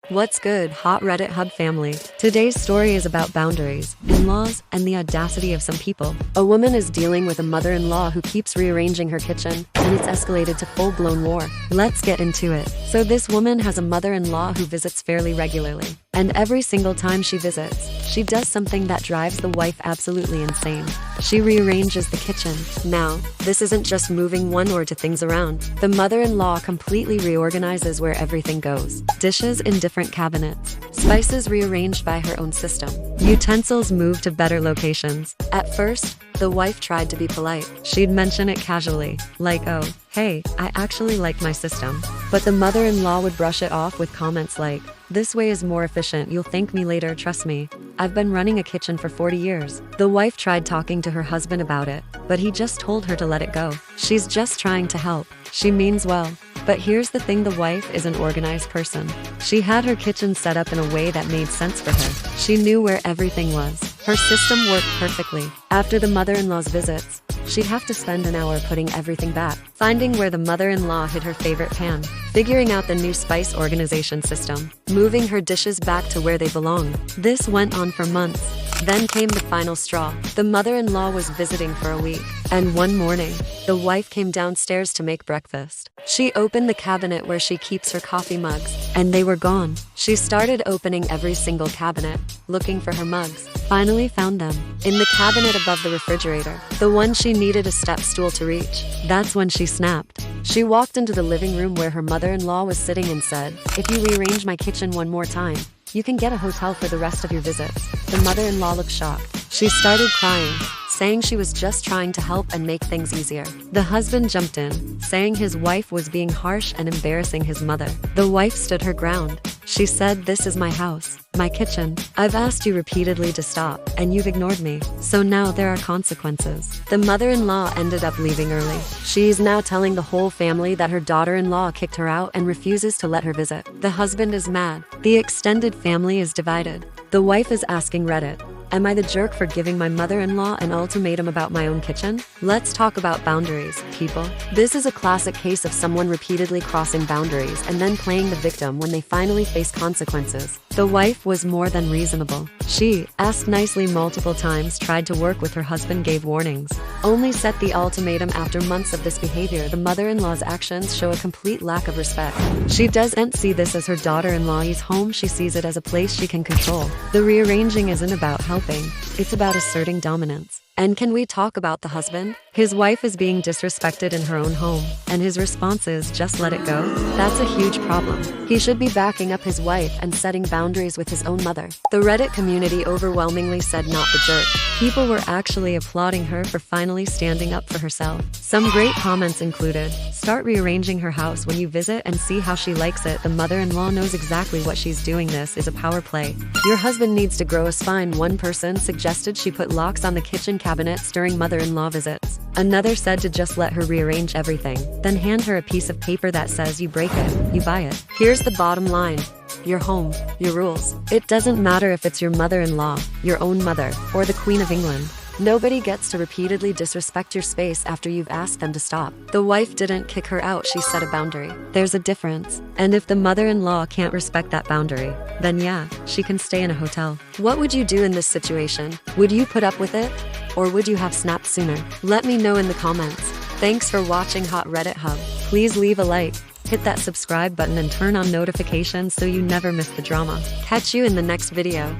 What's good, hot Reddit Hub family? Today's story is about boundaries, in-laws, and the audacity of some people. A woman is dealing with a mother-in-law who keeps rearranging her kitchen, and it's escalated to full-blown war. Let's get into it. So this woman has a mother-in-law who visits fairly regularly. And every single time she visits, she does something that drives the wife absolutely insane. She rearranges the kitchen. Now, this isn't just moving one or two things around. The mother-in-law completely reorganizes where everything goes. Dishes in different cabinets. Spices rearranged by her own system. Utensils moved to better locations. At first, the wife tried to be polite. She'd mention it casually, like, oh, hey, I actually like my system. But the mother-in-law would brush it off with comments like, this way is more efficient, you'll thank me later, trust me. I've been running a kitchen for 40 years. The wife tried talking to her husband about it, but he just told her to let it go. She's just trying to help. She means well. But here's the thing, the wife is an organized person. She had her kitchen set up in a way that made sense for her. She knew where everything was. Her system worked perfectly. After the mother-in-law's visits, she'd have to spend an hour putting everything back, finding where the mother-in-law hid her favorite pan, figuring out the new spice organization system, moving her dishes back to where they belong. This went on for months. Then came the final straw. The mother-in-law was visiting for a week, and one morning, the wife came downstairs to make breakfast. She opened the cabinet where she keeps her coffee mugs, and they were gone. She started opening every single cabinet, looking for her mugs. Finally found them, in the cabinet above the refrigerator, the one she needed a step stool to reach. That's when she snapped. She walked into the living room where her mother-in-law was sitting and said, if you rearrange my kitchen one more time, you can get a hotel for the rest of your visits. The mother-in-law looked shocked. She started crying, saying she was just trying to help and make things easier. The husband jumped in, saying his wife was being harsh and embarrassing his mother. The wife stood her ground. She said, this is my house, my kitchen. I've asked you repeatedly to stop, and you've ignored me. So now there are consequences. The mother-in-law ended up leaving early. She's now telling the whole family that her daughter-in-law kicked her out and refuses to let her visit. The husband is mad. The extended family is divided. The wife is asking Reddit, am I the jerk for giving my mother-in-law an ultimatum about my own kitchen? Let's talk about boundaries, people. This is a classic case of someone repeatedly crossing boundaries and then playing the victim when they finally face consequences. The wife was more than reasonable. She asked nicely multiple times, tried to work with her husband, gave warnings, only set the ultimatum after months of this behavior. The mother-in-law's actions show a complete lack of respect. She doesn't see this as her daughter-in-law's home, she sees it as a place she can control. The rearranging isn't about helping, it's about asserting dominance. And can we talk about the husband? His wife is being disrespected in her own home, and his response is just let it go? That's a huge problem. He should be backing up his wife and setting boundaries with his own mother. The Reddit community overwhelmingly said not the jerk. People were actually applauding her for finally standing up for herself. Some great comments included, start rearranging her house when you visit and see how she likes it. The mother-in-law knows exactly what she's doing. This is a power play. Your husband needs to grow a spine. One person suggested she put locks on the kitchen cabinets during mother-in-law visits. Another said to just let her rearrange everything, then hand her a piece of paper that says you break it, you buy it. Here's the bottom line. Your home, your rules. It doesn't matter if it's your mother-in-law, your own mother, or the Queen of England. Nobody gets to repeatedly disrespect your space after you've asked them to stop. The wife didn't kick her out, she set a boundary. There's a difference. And if the mother-in-law can't respect that boundary, then yeah, she can stay in a hotel. What would you do in this situation? Would you put up with it? Or would you have snapped sooner? Let me know in the comments. Thanks for watching Hot Reddit Hub. Please leave a like, hit that subscribe button and turn on notifications so you never miss the drama. Catch you in the next video.